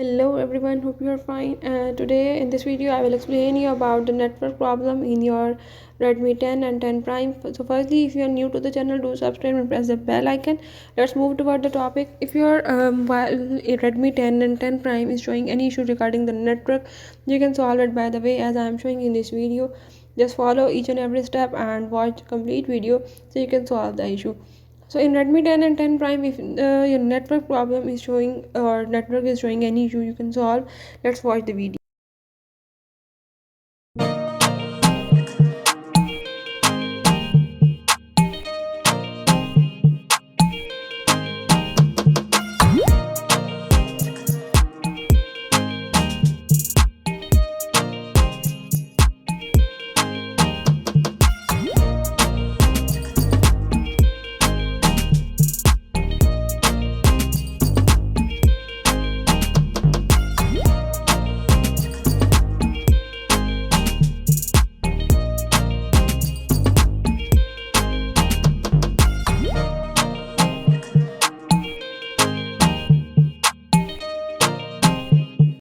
Hello everyone, hope you are fine. Today in this video I will explain you about the network problem in your Redmi 10 and 10 Prime. So firstly, if you are new to the channel, do subscribe and press the bell icon. Let's move toward the topic. If your while a Redmi 10 and 10 Prime is showing any issue regarding the network, you can solve it by the way as I am showing in this video. Just follow each and every step and watch complete video so you can solve the issue. So in Redmi 10 and 10 Prime, if your network problem is showing or network is showing any issue, you can solve. Let's watch the video.